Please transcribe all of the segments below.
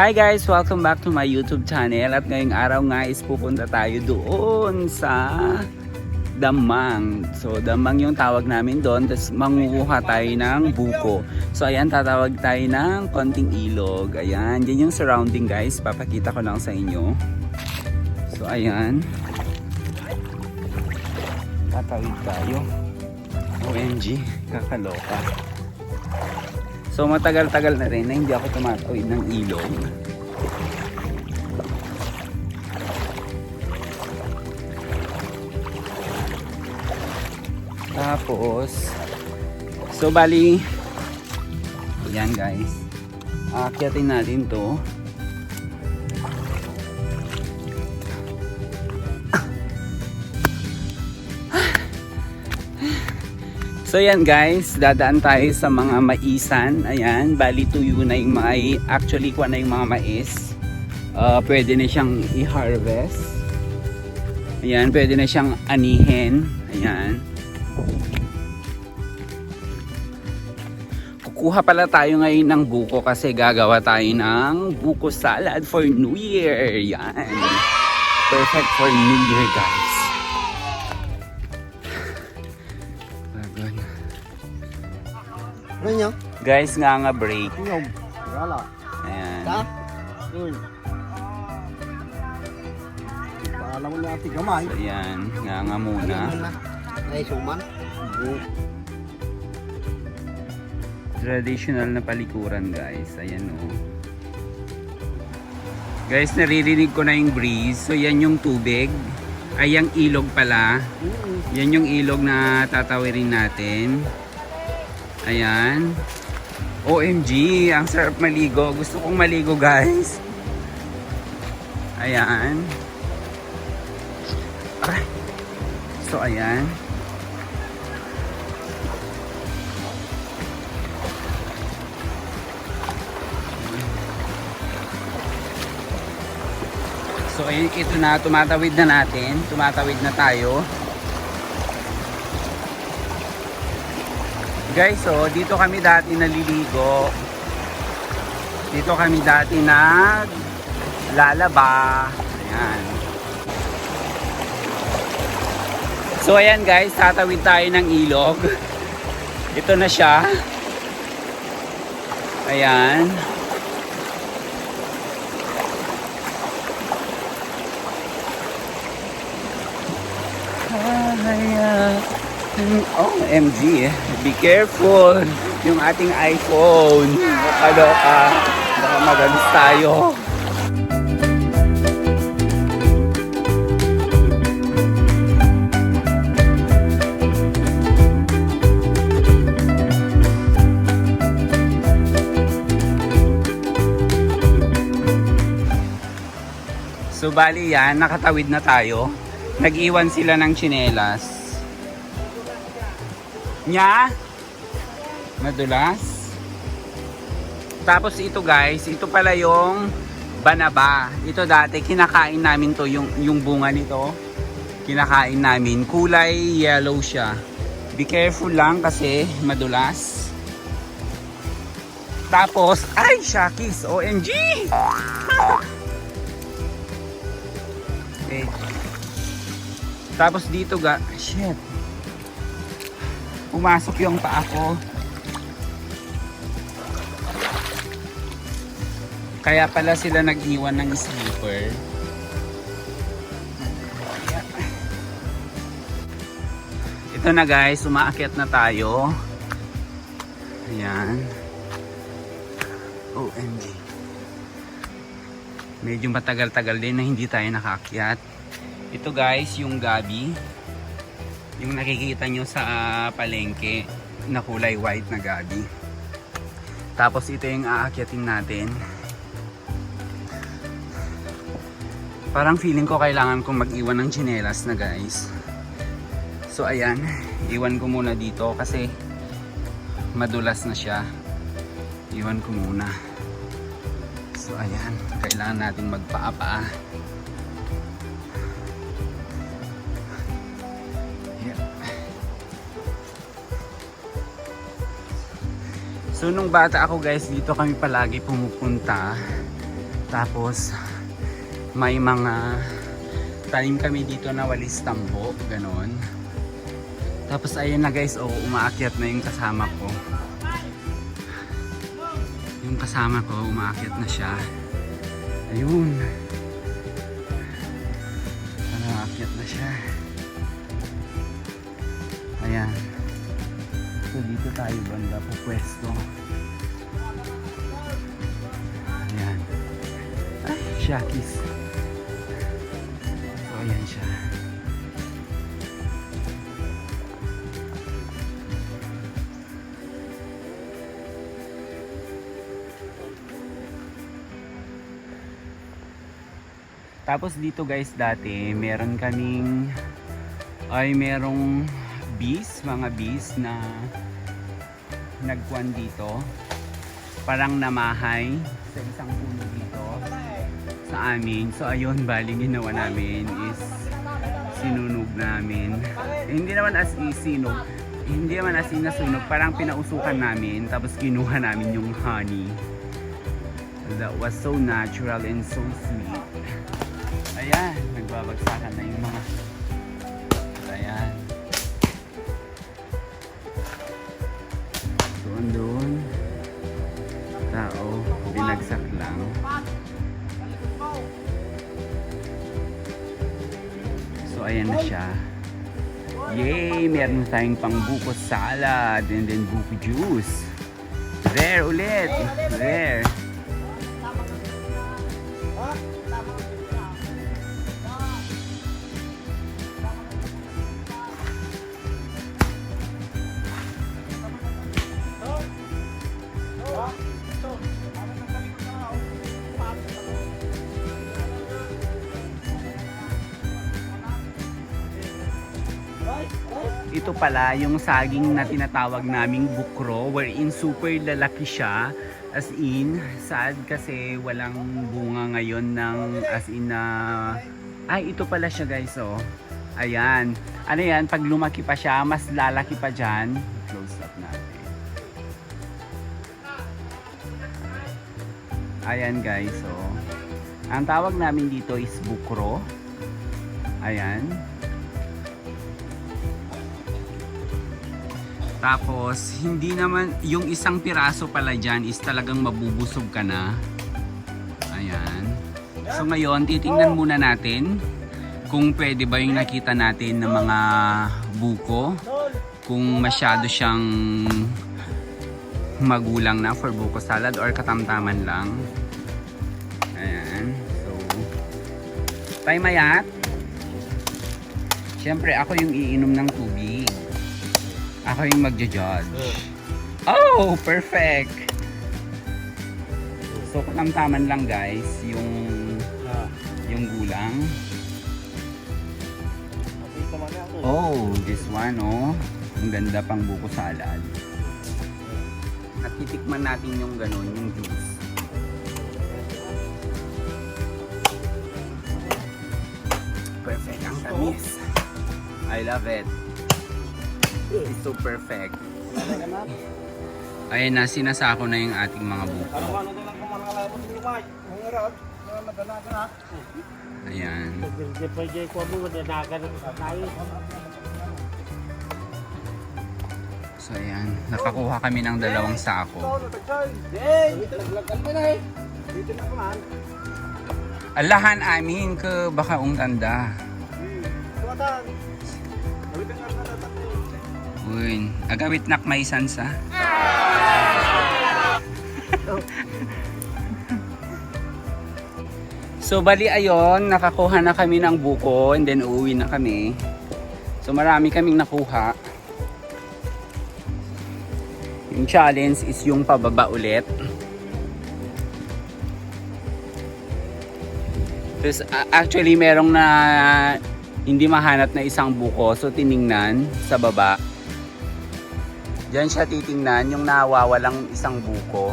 Hi guys! Welcome back to my YouTube channel. At ngayong araw nga is pupunta tayo doon sa Damang. So Damang yung tawag namin doon. Tapos mangukuha tayo ng buko. So ayan, tatawag tayo ng konting ilog. Ayan, yan yung surrounding guys. Papakita ko lang sa inyo. So ayan. Tatawid tayo. OMG, kakaloka. So matagal-tagal na rin na hindi ako tumatawid ng ilog. Tapos, so bali, yan guys, aakyatin natin to. So yan guys, dadaan tayo sa mga maisan. Ayan, bali tuyo na yung mga, actually kuha na yung mga mais. Pwede na siyang i-harvest. Ayan, pwede na siyang anihin. Ayan. Kukuha pala tayo ngayon ng buko kasi gagawa tayo ng buko salad for New Year. Yan. Perfect for New Year guys. Ano nyo? Guys, nga break. Nyog. Wala. Ayan. Ta? Uy. Paalam mo na ati gamay. So, ayan. Nga muna. Ay, suman. Traditional na palikuran guys. Ayan o. Guys, naririnig ko na yung breeze. So, yan yung tubig. Ay, yung ilog pala. Yan yung ilog na tatawirin natin. Ayan. OMG, ang sarap maligo. Gusto kong maligo guys. Ayan. Aray. So ayan. So ayun, ito na, tumatawid na natin. Tumatawid na tayo. Guys, so dito kami dati naliligo. Dito kami dati naglalaba. Ayan. So ayan guys, tatawid tayo ng ilog. Ito na siya. Ayan. OMG, be careful yung ating iPhone. Kaloka, baka magalis tayo. So bali yan, nakatawid na tayo. Nag-iwan sila ng tsinelas. Nya? Madulas. Tapos ito guys, ito pala yung banaba. Ito dati kinakain namin to, yung bunga nito. Kinakain namin. Kulay yellow siya. Be careful lang kasi madulas. Tapos, ay shakis, OMG! Okay. Tapos dito shit. Pumasok yung paa ko. Kaya pala sila nag-iwan ng slipper. Ito na guys, umaakyat na tayo. Ayan. OMG. Medyo matagal-tagal din na hindi tayo nakaakyat. Ito guys, yung gabi. Yung nakikita nyo sa palengke na kulay white na gabi. Tapos ito yung aakyatin natin. Parang feeling ko kailangan kong mag-iwan ng tsinelas na guys. So ayan, iwan ko muna dito kasi madulas na siya. Iwan ko muna. So ayan, kailangan natin magpaa-paa. So nung bata ako guys, dito kami palagi pumupunta Tapos may mga tanim kami dito na walis tambo, ganon. Tapos ayun na guys, oh, umaakyat na yung kasama ko. Yung kasama ko, umaakyat na siya. Ayun. Umaakyat na siya. Ayan. So dito tayo banda po pwesto. Ayan. Ay, Shakis. So ayan siya. Tapos dito guys, dati meron kaming merong bees, mga bees na nagkuhan dito. Parang namahay sa isang puno dito sa amin. So ayun, bali ginawa namin is sinunog namin. Hindi naman as isinog. Hindi naman as inasunog. Parang pinausukan namin. Tapos kinuha namin yung honey. That was so natural and so sweet. Ayan, nagbabagsakan na yung mga. Ayan. Doon. Tao, binagsak lang. So ayan na siya. Yay! Meron tayong pang buko salad and then buko juice. Rare ulit! Rare! Ito pala yung saging na tinatawag naming bukro, wherein super lalaki siya. As in, sad kasi walang bunga ngayon ng as in na... Ay, ito pala siya guys, oh. Ayan. Ano yan, pag lumaki pa siya, mas lalaki pa dyan. Close up natin. Ayan guys, oh. Ang tawag namin dito is bukro. Ayan. Tapos, hindi naman, yung isang piraso pala dyan is talagang mabubusog ka na. Ayan. So ngayon, titingnan muna natin kung pwede ba yung nakita natin ng mga buko. Kung masyado siyang magulang na for buko salad or katamtaman lang. Ayan. So, tayo mayat. Siyempre, ako yung iinom ng tubig. Ako yung magja-judge. Oh, perfect! So, katamtaman lang guys, yung gulang. Oh, this one, oh. Ang ganda pang buko salad. Natitikman natin yung ganun, yung juice. Perfect, ang tamis. I love it. It's so perfect. Ayun na, sinasako na yung ating mga buko. Ayan. So ayan, nakakuha kami ng 2 sako. Alahan amin ke baka tanda. Uy, agawit nak may sansa. So bali ayon, nakakuha na kami ng buko and then uuwi na kami. So marami kaming nakuha. Yung challenge is yung pababa ulit. Tapos actually merong na hindi mahanap na isang buko, so tiningnan sa baba. Diyan siya titingnan yung nawawalang isang buko.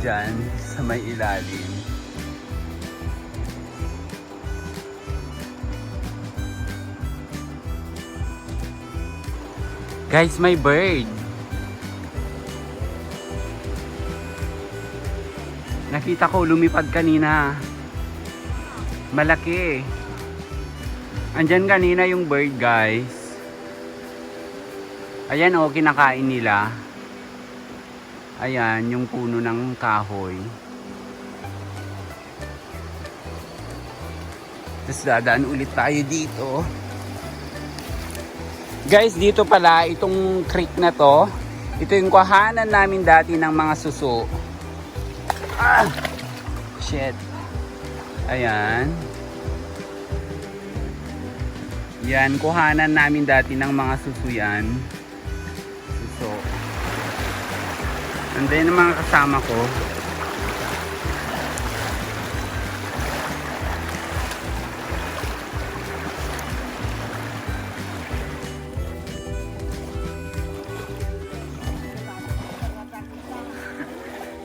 Diyan sa may ilalim. Guys, may bird. nakita ko lumipad kanina. Malaki. Andyan kanina yung bird, guys. Ayan oh, kinakain nila. Ayan, yung puno ng kahoy. Tapos dadaan ulit tayo dito. Guys, dito pala, itong creek na to, ito yung kuhanan namin dati ng mga suso. Ah! Shit. Ayan. Yan, kuhanan namin dati ng mga suso yan. Suso. Anday ng mga kasama ko.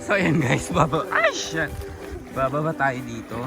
So ayan guys, bababa tayo dito.